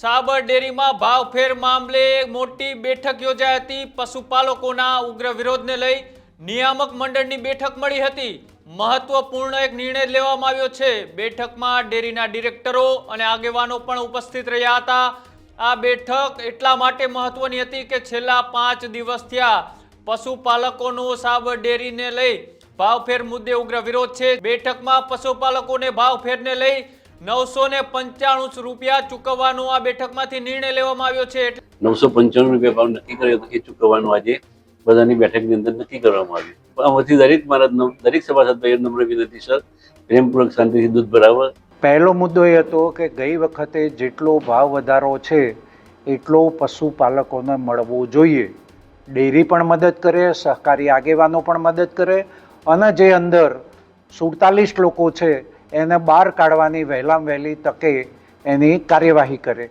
સાબર ડેરીમાં ભાવફેર મામલે મોટી બેઠક યોજાઈ હતી। પશુપાલકોના ઉગ્ર વિરોધને લઈ નિયામક મંડળની બેઠક મળી હતી। મહત્વપૂર્ણ એક નિર્ણય લેવામાં આવ્યો છે। બેઠકમાં ડેરીના ડિરેક્ટરો અને આગેવાનો પણ ઉપસ્થિત રહ્યા હતા। આ બેઠક એટલા માટે મહત્વની હતી કે છેલ્લા 5 દિવસ થયા પશુપાલકોનો સાબર ડેરીને લઈ ભાવફેર મુદ્દે ઉગ્ર વિરોધ છે। બેઠકમાં પશુપાલકોને ભાવફેરને લઈ 995 રૂપિયા ચૂકવવાનો આ બેઠકમાંથી નિર્ણય લેવામાં આવ્યો છે। 995 રૂપિયા ભાવ નક્કી કર્યો હતો, એ ચૂકવવાનો આજે બધાની બેઠકની અંદર નક્કી કરવામાં આવ્યું। આમાંથી દરેક સભાસદ ભાઈ નમ્ર વિનંતી સર, પ્રેમપૂર્વક શાંતિથી દૂધ ભરાવો। પહેલો મુદ્દો એ હતો કે ગઈ વખતે જેટલો ભાવ વધારો છે એટલો પશુપાલકોને મળવો જોઈએ। ડેરી પણ મદદ કરે, સહકારી આગેવાનો પણ મદદ કરે અને જે અંદર 47 લોકો છે એને બહાર કાઢવાની વહેલામાં વહેલી તકે એની કાર્યવાહી કરે।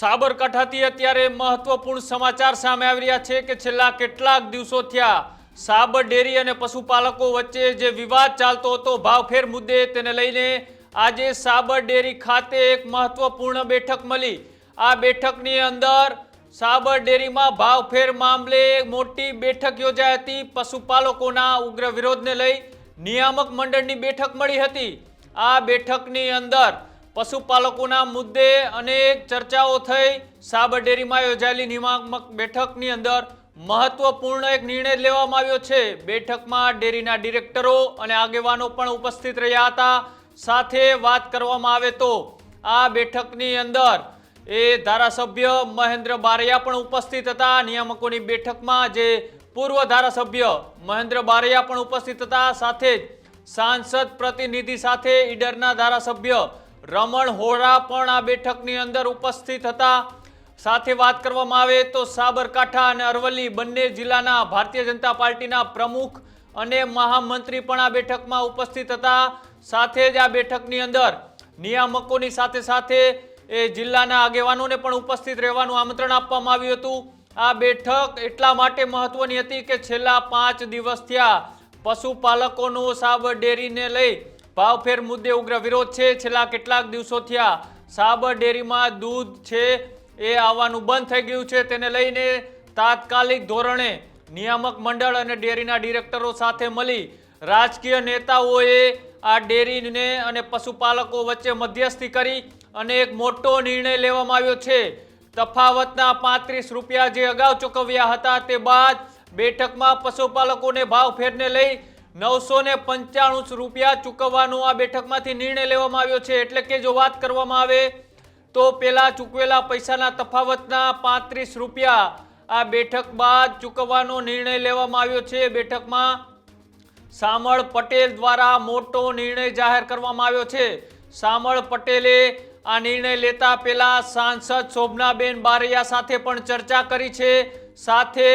સાબરકાંઠાથી અત્યારે મહત્વપૂર્ણ સમાચાર સામે આવી રહ્યા છે કે છેલ્લા કેટલાક દિવસો થયા સાબર ડેરી અને પશુપાલકો વચ્ચે જે વિવાદ ચાલતો હતો ભાવફેર મુદ્દે, તેને લઈને આજે સાબર ડેરી ખાતે એક મહત્વપૂર્ણ બેઠક મળી। આ બેઠકની અંદર સાબર ડેરીમાં ભાવફેર મામલે મોટી બેઠક યોજાઈ હતી। પશુપાલકોના ઉગ્ર વિરોધને લઈ નિયામક મંડળની બેઠક મળી હતી। આ બેઠકની અંદર પશુપાલકોના મુદ્દે અનેક ચર્ચાઓ થઈ। સાબર ડેરીમાં યોજાયેલી નિયામક બેઠકની અંદર મહત્વપૂર્ણ એક નિર્ણય લેવામાં આવ્યો છે। બેઠકમાં ડેરીના ડિરેક્ટરો અને આગેવાનો પણ ઉપસ્થિત રહ્યા હતા। સાથે વાત કરવામાં આવે તો આ બેઠકની અંદર ધારાસભ્ય મહેન્દ્ર બારૈયા પણ ઉપસ્થિત હતા। નિયામકોની બેઠકમાં જે પૂર્વ ધારાસભ્ય મહેન્દ્ર બારૈયા પણ ઉપસ્થિત હતા। સાથે જ સાંસદ પ્રતિનિધિ સાથે ઈડરના ધારાસભ્ય રમણ હોરા પણ આ બેઠકની અંદર ઉપસ્થિત હતા। સાથે વાત કરવામાં આવે તો સાબરકાંઠા અને અરવલ્લી બંને જિલ્લાના ભારતીય જનતા પાર્ટીના પ્રમુખ અને મહામંત્રી પણ આ બેઠકમાં ઉપસ્થિત હતા। સાથે જ આ બેઠકની અંદર નિયામકોની સાથે સાથે જિલ્લાના આગેવાનોને પણ ઉપસ્થિત રહેવાનું આમંત્રણ આપવામાં આવ્યું હતું। આ બેઠક એટલા માટે મહત્વની હતી કે છેલ્લા 5 દિવસ થયા પશુપાલકોનો સાબર ડેરીને લઈ ભાવફેર મુદ્દે ઉગ્ર વિરોધ છે। છેલ્લા કેટલાક દિવસો થયા સાબર ડેરીમાં દૂધ છે એ આવવાનું બંધ થઈ ગયું છે। તેને લઈને તાત્કાલિક ધોરણે નિયામક મંડળ અને ડેરીના ડિરેક્ટરો સાથે મળી રાજકીય નેતાઓએ આ ડેરીને અને પશુપાલકો વચ્ચે મધ્યસ્થી કરી અને એક મોટો નિર્ણય લેવામાં આવ્યો છે। તફાવતના 35 રૂપિયા જે અગાઉ ચૂકવ્યા હતા તે બાદ બેઠકમાં પશુપાલકોને ભાવફેરને લઈ 995 રૂપિયા ચૂકવવાનો આ બેઠકમાંથી નિર્ણય લેવામાં આવ્યો છે। એટલે કે જો વાત કરવામાં આવે તો પેલા ચૂકવેલા પૈસાના તફાવતના 35 રૂપિયા આ બેઠક બાદ ચૂકવવાનો નિર્ણય લેવામાં આવ્યો છે। બેઠકમાં સામળ પટેલ દ્વારા મોટો નિર્ણય જાહેર કરવામાં આવ્યો છે। સામળ પટેલે આ નિર્ણય લેતા પહેલા સાંસદ શોભનાબેન બારૈયા સાથે પણ ચર્ચા કરી છે। સાથે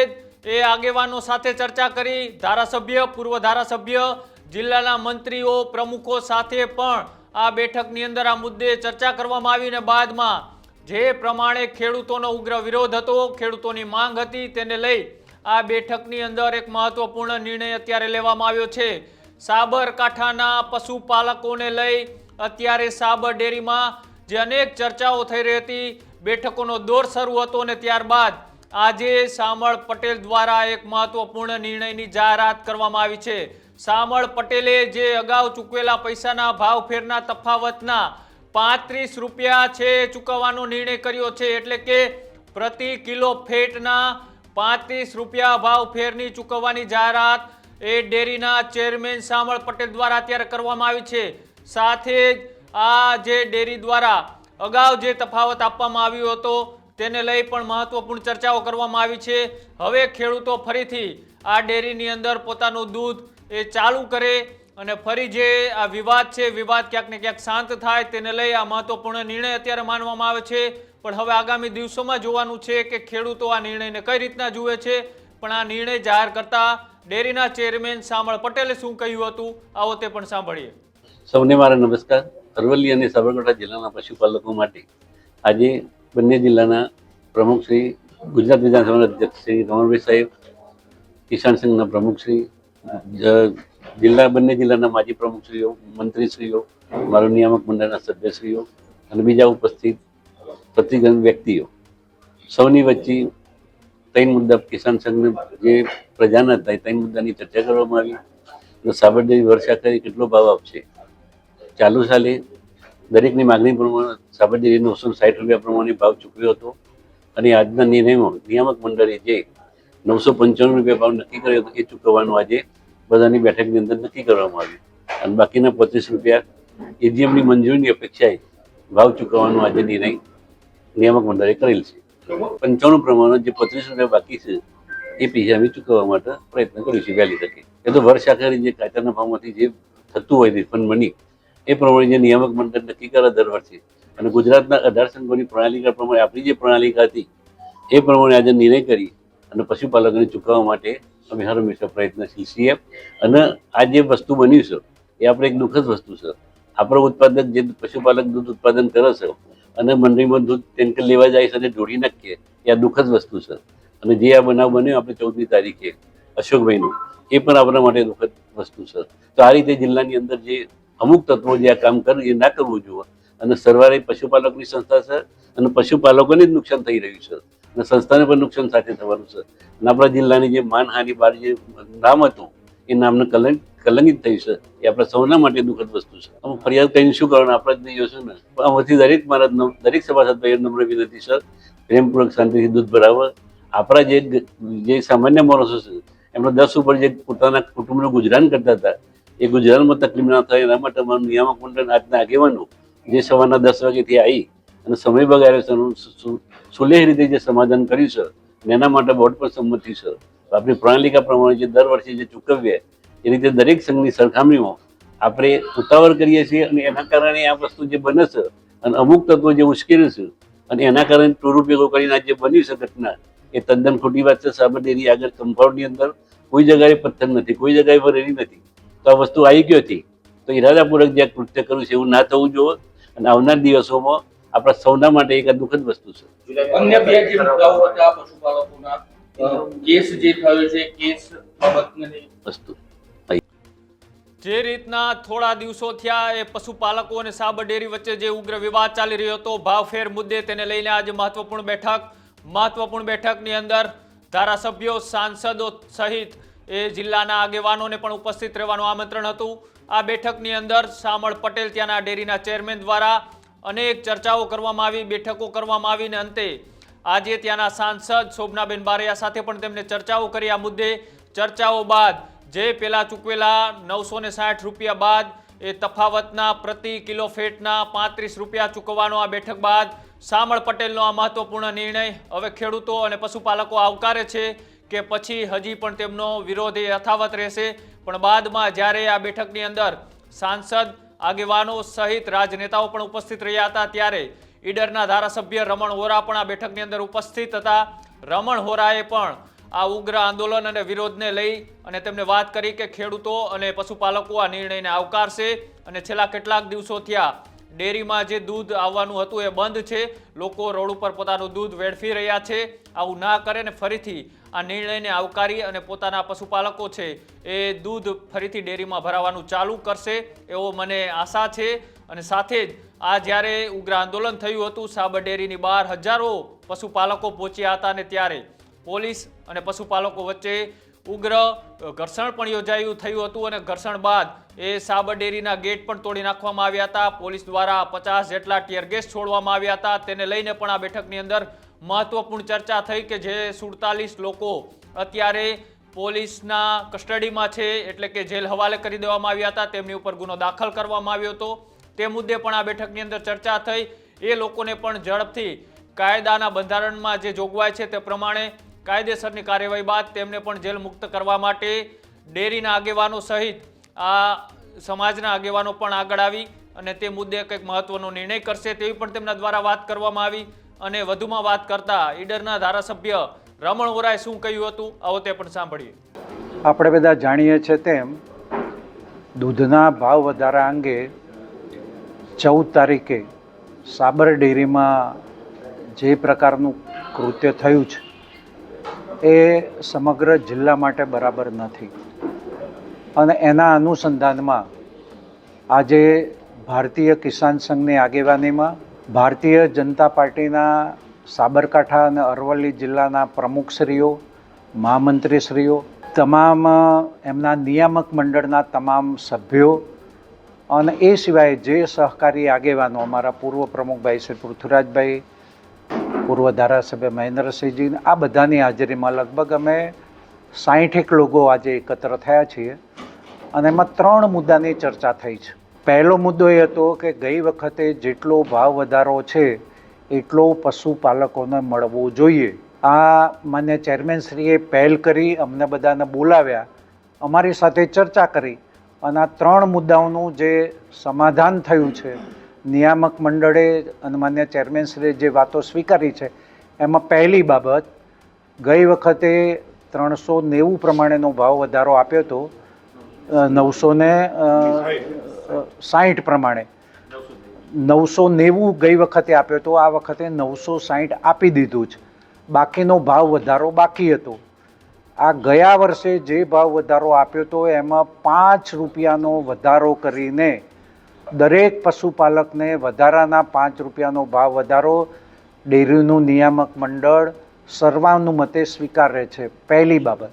એ આગેવાનો સાથે ચર્ચા કરી, ધારાસભ્ય, પૂર્વ ધારાસભ્ય, જિલ્લાના મંત્રીઓ, પ્રમુખો સાથે પણ આ બેઠકની અંદર આ મુદ્દે ચર્ચા કરવામાં આવી અને બાદમાં જે પ્રમાણે ખેડૂતોનો ઉગ્ર વિરોધ હતો, ખેડૂતોની માંગ હતી, તેને લઈ આ બેઠકની અંદર એક મહત્વપૂર્ણ નિર્ણય અત્યારે લેવામાં આવ્યો છે। સાબરકાંઠાના પશુપાલકોને લઈ અત્યારે સાબર ડેરીમાં જે અનેક ચર્ચાઓ થઈ રહી હતી, બેઠકોનો દોર શરૂ હતો અને ત્યારબાદ આજે સામળ પટેલ દ્વારા એક મહત્વપૂર્ણ નિર્ણયની જાહેરાત કરવામાં આવી છે। સામળ પટેલે જે અગાઉ ચૂકવેલા પૈસાના ભાવફેરના તફાવતના 35 રૂપિયા છે ચૂકવવાનો નિર્ણય કર્યો છે। એટલે કે પ્રતિ કિલો ફેટના 35 રૂપિયા ભાવફેરની ચૂકવવાની જાહેરાત એ ડેરીના ચેરમેન સામળ પટેલ દ્વારા અત્યારે કરવામાં આવી છે। સાથે જ આ જે ડેરી દ્વારા અગાઉ જે તફાવત આપવામાં આવ્યો હતો તેને લઈ પણ મહત્વપૂર્ણ ચર્ચાઓ કરવામાં આવી છે। હવે ખેડૂતો ફરીથી આ ડેરીની અંદર પોતાનું દૂધ એ ચાલુ કરે અને ફરી જે આ વિવાદ છે, વિવાદ ક્યાંક ને ક્યાંક શાંત થાય, તેને લઈ આ મહત્વપૂર્ણ નિર્ણય અત્યારે માનવામાં આવે છે। પણ હવે આગામી દિવસોમાં જોવાનું છે કે ખેડૂતો આ નિર્ણયને કઈ રીતના જુએ છે। પણ આ નિર્ણય જાહેર કરતા ડેરીના ચેરમેન સામળ પટેલે શું કહ્યું હતું, આવો તે પણ સાંભળીએ। સૌને મારા નમસ્કાર। અરવલ્લી અને સાબરકાંઠા જિલ્લાના પશુપાલકો માટે આજે બંને જિલ્લાના પ્રમુખ શ્રી, ગુજરાત વિધાનસભાના અધ્યક્ષ શ્રી રમણભાઈ સાહેબ, કિસાન સંઘના પ્રમુખશ્રી, બંને જિલ્લાના માજી પ્રમુખશ્રીઓ, મંત્રીશ્રીઓ, મારું નિયામક મંડળના સભ્યશ્રીઓ અને બીજા ઉપસ્થિત પ્રતિગણ વ્યક્તિઓ સૌની વચ્ચે 3 મુદ્દા કિસાન સંઘને જે પ્રજાના હતા 3 મુદ્દાની ચર્ચા કરવામાં આવી અને સાબર ડેરી વર્ષા કરી કેટલો ભાવ આપશે. ચાલુ સાલે દરેકની માગણી પ્રમાણે સાબર ડેરી 960 રૂપિયા પ્રમાણે ભાવ ચૂકવ્યો હતો અને આજના નિર્ણયમાં નિયામક મંડળે જે 995 રૂપિયા ભાવ નક્કી કર્યો હતો એ ચૂકવવાનું આજે બધાની બેઠકની અંદર નક્કી કરવામાં આવ્યું અને બાકીના 25 રૂપિયા એજીએમની મંજૂરીની અપેક્ષાએ ભાવ ચૂકવવાનો આજે નિર્ણય નિયામક મંડળે કરેલ છે. 95 પ્રમાણે જે 25 રૂપિયા બાકી છે એ પૈસા અમે ચૂકવવા માટે પ્રયત્ન કરીશું વહેલી તકે. એ તો વર્ષ આખરે જે કાચરના ભાવમાંથી જે થતું હોય રિફંડ મની એ પ્રમાણે જે નિયામક મંડળ નક્કી કરે દર વર્ષે અને ગુજરાતના 18 સંઘોની પ્રણાલિકા પ્રમાણે આપણી જે પ્રણાલિકા હતી એ પ્રમાણે આજે નિર્ણય કરી અને પશુપાલકોને ચૂકવવા માટે અમે હર હંમેશા પ્રયત્નશીલ છીએ. અને આ જે વસ્તુ બન્યું છે એ આપણે એક દુઃખદ વસ્તુ છે. આપણો ઉત્પાદક જે પશુપાલક દૂધ ઉત્પાદન કરે છે અને મંડળીમાં દૂધ ટેન્કર લેવા જાય છે અને ઢોળી નાખીએ એ આ દુઃખદ વસ્તુ છે. અને જે આ બનાવ બન્યો આપણે 14મી તારીખે અશોકભાઈનું એ પણ આપણા માટે દુઃખદ વસ્તુ છે. તો આ રીતે જિલ્લાની અંદર જે અમુક તત્વો જે આ કામ કરે એ ના કરવું જોઈએ અને સરવારે પશુપાલકની સંસ્થા છે અને પશુપાલકોને જ નુકસાન થઈ રહ્યું છે અને સંસ્થાને પણ નુકસાન સાથે થવાનું છે અને આપણા જિલ્લાની જે માનહાનિ બહાર જે નામ હતું એ નામને કલંકિત થયું છે એ આપણા સૌના માટે દુઃખદ વસ્તુ છે. અમે ફરિયાદ કરીને શું કરવાનું આપણે જ નહીં જોશું ને. આમાંથી દરેક સભાસદ ભાઈઓ નમ્ર વિનંતી સર પ્રેમપૂર્વક શાંતિથી દૂધ ભરાવે. આપણા જે સામાન્ય માણસો છે એમનો 10 ઉપર જે પોતાના કુટુંબનું ગુજરાન કરતા હતા એ ગુજરાનમાં તકલીફ ના થાય એના માટે અમારું નિયામક મંડળ આજના આગેવાનો જે સવારના 10 વાગ્યાથી આવી અને સમય બગાડ્યો છે સુલેહ રીતે જે સમાધાન કર્યું છે અને એના માટે બોર્ડ પર સંમતિ છે. આપણી પ્રણાલિકા પ્રમાણે જે દર વર્ષે જે ચૂકવીએ એ રીતે દરેક સંઘની સરખામણીમાં આપણે ઉતાવળ કરીએ છીએ અને એના કારણે આ વસ્તુ જે બને છે અને અમુક તત્વો જે ઉશ્કેરે છે અને એના કારણે દુરુપયોગો કરીને આ જે બન્યું છે ઘટના એ તદ્દન ખોટી વાત છે. સાબર ડેરી આગળ કમ્પાઉન્ડની અંદર કોઈ જગ્યાએ પથ્થર નથી, કોઈ જગ્યાએ ભરેલી નથી. તો આ વસ્તુ આવી ગઈ હતી તો ઇરાદાપૂર્વક જે કૃત્ય કર્યું છે એવું ના થવું જોઈએ અને આવનાર દિવસોમાં આપણા સૌના માટે એક આ દુઃખદ વસ્તુ છે. અન્ય બે જે મુદ્દાઓ હતા પશુપાલકોના કેસ જે થયો છે કેસ બાબતની વસ્તુ જે રીતના થોડા દિવસો થયા એ પશુપાલકો અને સાબર ડેરી વચ્ચે જે ઉગ્ર વિવાદ ચાલી રહ્યો હતો ભાવફેર મુદ્દે તેને લઈને આજે મહત્વપૂર્ણ બેઠકની અંદર ધારાસભ્યો સાંસદો સહિત એ જિલ્લાના આગેવાનોને પણ ઉપસ્થિત રહેવાનું આમંત્રણ હતું. આ બેઠકની અંદર શામળ પટેલ ત્યાંના ડેરીના ચેરમેન દ્વારા અનેક ચર્ચાઓ કરવામાં આવી, બેઠકો કરવામાં આવી અને અંતે આજે ત્યાંના સાંસદ શોભનાબેન બારૈયા સાથે પણ તેમને ચર્ચાઓ કરી. આ મુદ્દે ચર્ચાઓ બાદ જે પેલા ચૂકવેલા 960 રૂપિયા બાદ એ તફાવતના પ્રતિ કિલો ફેટના 35 રૂપિયા ચૂકવવાનો આ બેઠક બાદ શામળ પટેલનો આ મહત્વપૂર્ણ નિર્ણય હવે ખેડૂતો અને પશુપાલકો આવકારે છે કે પછી હજી પણ તેમનો વિરોધ યથાવત રહેશે. પણ બાદમાં જ્યારે આ બેઠકની અંદર સાંસદ આગેવાનો સહિત રાજનેતાઓ પણ ઉપસ્થિત રહ્યા હતા ત્યારે ઈડરના ધારાસભ્ય રમણ હોરા પણ આ બેઠકની અંદર ઉપસ્થિત હતા. રમણ હોરાએ પણ આ ઉગ્ર આંદોલન અને વિરોધને લઈ અને તેમને વાત કરી કે ખેડૂતો અને પશુપાલકો આ નિર્ણયને આવકારશે અને છેલ્લા કેટલાક દિવસો થયા ડેરીમાં જે દૂધ આવવાનું હતું એ બંધ છે. લોકો રોડ ઉપર પોતાનું દૂધ વેડફી રહ્યા છે. આવું ના કરે ને ફરીથી આ નિર્ણયને આવકારી અને પોતાના પશુપાલકો છે એ દૂધ ફરીથી ડેરીમાં ભરાવાનું ચાલુ કરશે એવો મને આશા છે. અને સાથે જ આ જ્યારે ઉગ્ર આંદોલન થયું હતું સાબર ડેરીની બહાર હજારો પશુપાલકો પહોંચ્યા હતા અને ત્યારે પોલીસ અને પશુપાલકો વચ્ચે ઉગ્ર ઘર્ષણ પણ થયું હતું અને ઘર્ષણ બાદ એ સાબર ડેરીના ગેટ પણ તોડી નાખવામાં આવ્યા હતા. પોલીસ દ્વારા 50 જેટલા ટીયર ગેસ છોડવામાં આવ્યા હતા. તેને લઈને પણ આ બેઠકની અંદર મહત્વપૂર્ણ ચર્ચા થઈ કે જે 47 લોકો અત્યારે પોલીસના કસ્ટડીમાં છે એટલે કે જેલ હવાલે કરી દેવામાં આવ્યા હતા, તેમની ઉપર ગુનો દાખલ કરવામાં આવ્યો હતો. તે મુદ્દે પણ આ બેઠકની અંદર ચર્ચા થઈ. એ લોકોને પણ ઝડપથી કાયદાના બંધારણમાં જે જોગવાઈ છે તે પ્રમાણે કાયદેસરની કાર્યવાહી બાદ તેમને પણ જેલ મુક્ત કરવા માટે ડેરીના આગેવાનો સહિત આ સમાજના આગેવાનો પણ આગળ આવી અને તે મુદ્દે કંઈક મહત્વનો નિર્ણય કરશે તેવી પણ તેમના દ્વારા વાત કરવામાં આવી. અને વધુમાં વાત કરતા ઈડરના ધારાસભ્ય રમણ હોરાએ શું કહ્યું હતું આવો તે પણ સાંભળીએ. આપણે બધા જાણીએ છીએ તેમ દૂધના ભાવ વધારા અંગે 14 તારીખે સાબર ડેરીમાં જે પ્રકારનું કૃત્ય થયું છે એ સમગ્ર જિલ્લા માટે બરાબર નથી. અને એના અનુસંધાનમાં આજે ભારતીય કિસાન સંઘની આગેવાનીમાં ભારતીય જનતા પાર્ટીના સાબરકાંઠા અને અરવલ્લી જિલ્લાના પ્રમુખશ્રીઓ, મહામંત્રીશ્રીઓ, તમામ એમના નિયામક મંડળના તમામ સભ્યો અને એ સિવાય જે સહકારી આગેવાનો, અમારા પૂર્વ પ્રમુખભાઈ શ્રી પૃથ્વીરાજભાઈ, પૂર્વ ધારાસભ્ય મહેન્દ્રસિંહજી, આ બધાની હાજરીમાં લગભગ અમે 60 લોકો આજે એકત્ર થયા છીએ. અને એમાં 3 મુદ્દાની ચર્ચા થઈ છે. પહેલો મુદ્દો એ હતો કે ગઈ વખતે જેટલો ભાવ વધારો છે એટલો પશુપાલકોને મળવો જોઈએ. આ માન્ય ચેરમેનશ્રીએ પહેલ કરી, અમને બધાને બોલાવ્યા, અમારી સાથે ચર્ચા કરી અને આ 3 મુદ્દાઓનું જે સમાધાન થયું છે, નિયામક મંડળે અને માન્ય ચેરમેનશ્રીએ જે વાતો સ્વીકારી છે, એમાં પહેલી બાબત, ગઈ વખતે 390 પ્રમાણેનો ભાવ વધારો આપ્યો હતો, 960 પ્રમાણે 990 ગઈ વખતે આપ્યો હતો, આ વખતે 960 આપી દીધું છે. બાકીનો ભાવ વધારો બાકી હતો. આ ગયા વર્ષે જે ભાવ વધારો આપ્યો હતો એમાં 5 રૂપિયાનો વધારો કરીને દરેક પશુપાલકને વધારાના 5 રૂપિયાનો ભાવ વધારો ડેરીનું નિયામક મંડળ સર્વાનુમતે સ્વીકારે છે. પહેલી બાબત.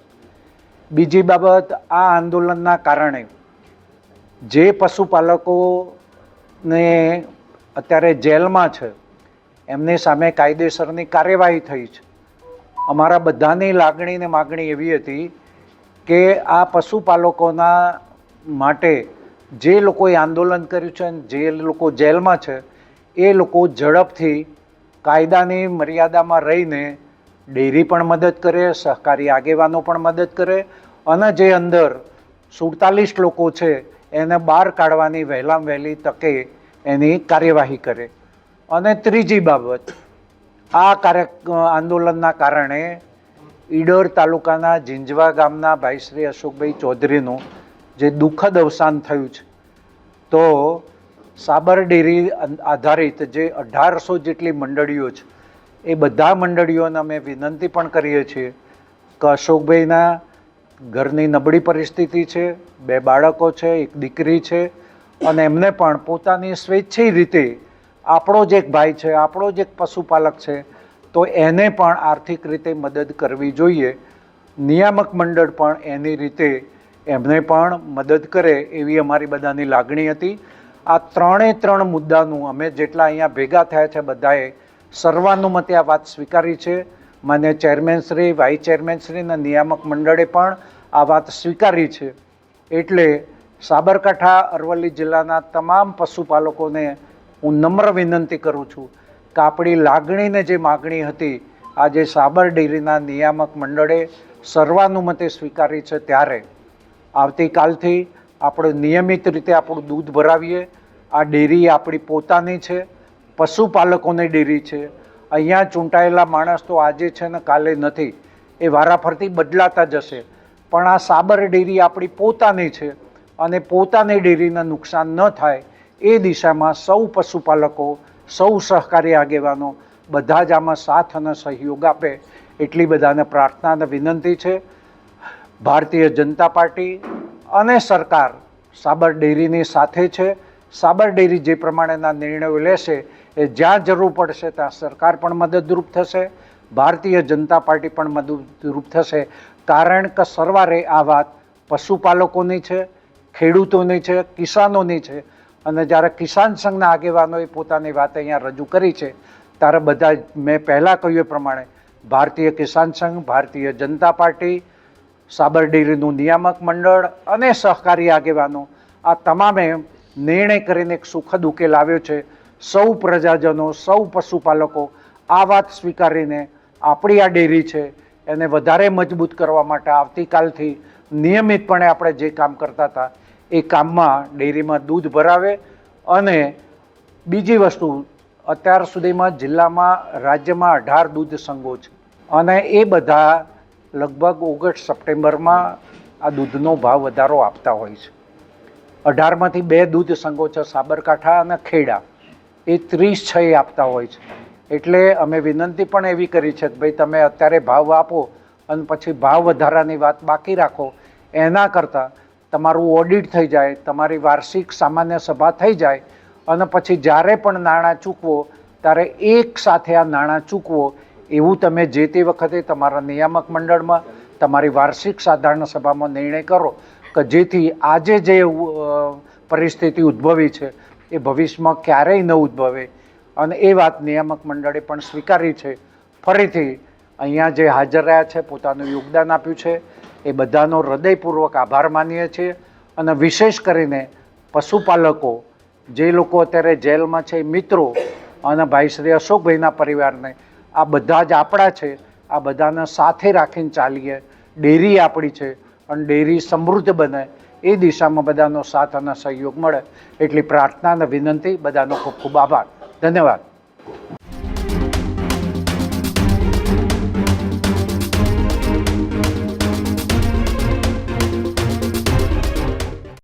બીજી બાબત, આ આંદોલનના કારણે જે પશુપાલકોને અત્યારે જેલમાં છે એમની સામે કાયદેસરની કાર્યવાહી થઈ છે. અમારા બધાની લાગણી ને માગણી એવી હતી કે આ પશુપાલકોના માટે જે લોકોએ આંદોલન કર્યું છે અને જે લોકો જેલમાં છે એ લોકો ઝડપથી કાયદાની મર્યાદામાં રહીને ડેરી પણ મદદ કરે, સહકારી આગેવાનો પણ મદદ કરે અને જે અંદર 47 લોકો છે એને બહાર કાઢવાની વહેલામાં વહેલી તકે એની કાર્યવાહી કરે. અને ત્રીજી બાબત, આ આંદોલનના કારણે ઈડર તાલુકાના ઝીંઝવા ગામના ભાઈ શ્રી અશોકભાઈ ચૌધરીનું જે દુઃખદ અવસાન થયું છે, તો સાબર ડેરી આધારિત જે 1800 જેટલી મંડળીઓ છે એ બધા મંડળીઓને અમે વિનંતી પણ કરીએ છીએ કે અશોકભાઈના ઘરની નબળી પરિસ્થિતિ છે, 2 બાળકો છે, 1 દીકરી છે અને એમને પણ પોતાની સ્વેચ્છાઈ રીતે આપણો જ એક ભાઈ છે, આપણો જ એક પશુપાલક છે, તો એને પણ આર્થિક રીતે મદદ કરવી જોઈએ. નિયામક મંડળ પણ એની રીતે એમને પણ મદદ કરે એવી અમારી બધાની લાગણી હતી. આ 3 મુદ્દાનું અમે જેટલા અહીંયા ભેગા થયા છે બધાએ સર્વાનુમતે આ વાત સ્વીકારી છે. માન્ય ચેરમેનશ્રી, વાઇસ ચેરમેનશ્રી અને નિયામક મંડળે પણ આ વાત સ્વીકારી છે. એટલે સાબરકાંઠા અરવલ્લી જિલ્લાના તમામ પશુપાલકોને હું નમ્ર વિનંતી કરું છું કે આપણી લાગણીને જે માગણી હતી આજે સાબર ડેરીના નિયામક મંડળે સર્વાનુમતે સ્વીકારી છે, ત્યારે આવતીકાલથી આપણે નિયમિત રીતે આપણું દૂધ ભરાવીએ. આ ડેરી આપણી પોતાની છે, પશુપાલકોની ડેરી છે. અહીંયા ચૂંટાયેલા માણસ તો આજે છે ને કાલે નથી, એ વારાફરતી બદલાતા જશે, પણ આ સાબર ડેરી આપણી પોતાની છે અને પોતાની ડેરીને નુકસાન ન થાય એ દિશામાં સૌ પશુપાલકો, સૌ સહકારી આગેવાનો બધા જ આમાં સાથ અને સહયોગ આપે એટલી બધાને પ્રાર્થના અને વિનંતી છે. ભારતીય જનતા પાર્ટી અને સરકાર સાબર ડેરીની સાથે છે. સાબર ડેરી જે પ્રમાણેના નિર્ણયો લેશે એ જ્યાં જરૂર પડશે ત્યાં સરકાર પણ મદદરૂપ થશે, ભારતીય જનતા પાર્ટી પણ મદદરૂપ થશે. કારણ કે સરવારે આ વાત પશુપાલકોની છે, ખેડૂતોની છે, કિસાનોની છે. અને જ્યારે કિસાન સંઘના આગેવાનોએ પોતાની વાત અહીંયા રજૂ કરી છે ત્યારે બધા મેં પહેલાં કહ્યું એ પ્રમાણે ભારતીય કિસાન સંઘ, ભારતીય જનતા પાર્ટી, સાબર ડેરીનું નિયામક મંડળ અને સહકારી આગેવાનો આ તમામે નિર્ણય કરીને એક સુખદ ઉકેલ આવ્યો છે. સૌ પ્રજાજનો, સૌ પશુપાલકો આ વાત સ્વીકારીને આપણી આ ડેરી છે એને વધારે મજબૂત કરવા માટે આવતીકાલથી નિયમિતપણે આપણે જે કામ કરતા હતા એ કામમાં ડેરીમાં દૂધ ભરાવે. અને બીજી વસ્તુ, અત્યાર સુધીમાં જિલ્લામાં, રાજ્યમાં 18 દૂધ સંઘો છે અને એ બધા લગભગ ઓગસ્ટ સપ્ટેમ્બરમાં આ દૂધનો ભાવ વધારો આપતા હોય છે. 18માંથી 2 દૂધ સંઘો છે, સાબરકાંઠા અને ખેડા, એ 36 આપતા હોય છે. એટલે અમે વિનંતી પણ એવી કરી છે કે ભાઈ તમે અત્યારે ભાવ આપો અને પછી ભાવ વધારાની વાત બાકી રાખો, એના કરતાં તમારું ઓડિટ થઈ જાય, તમારી વાર્ષિક સામાન્ય સભા થઈ જાય અને પછી જ્યારે પણ નાણાં ચૂકવો ત્યારે એક સાથે આ નાણાં ચૂકવો એવું તમે જે તે વખતે તમારા નિયામક મંડળમાં તમારી વાર્ષિક સાધારણ સભામાં નિર્ણય કરો કે જેથી આજે જે પરિસ્થિતિ ઉદ્ભવી છે એ ભવિષ્યમાં ક્યારેય ન ઉદ્ભવે. અને એ વાત નિયામક મંડળે પણ સ્વીકારી છે. ફરીથી અહીંયા જે હાજર રહ્યા છે, પોતાનું યોગદાન આપ્યું છે, એ બધાનો હૃદયપૂર્વક આભાર માનીએ છીએ. અને વિશેષ કરીને પશુપાલકો જે લોકો અત્યારે જેલમાં છે, મિત્રો અને ભાઈ શ્રી અશોકભાઈના પરિવારને, આ બધા જ આપણા છે, આ બધાને સાથે રાખીને ચાલીએ. ડેરી આપણી છે અને ડેરી સમૃદ્ધ બને એ દિશામાં બધાનો સાથ અને સહયોગ મળે એટલી પ્રાર્થના અને વિનંતી. બધાનો ખૂબ ખૂબ આભાર. ધન્યવાદ.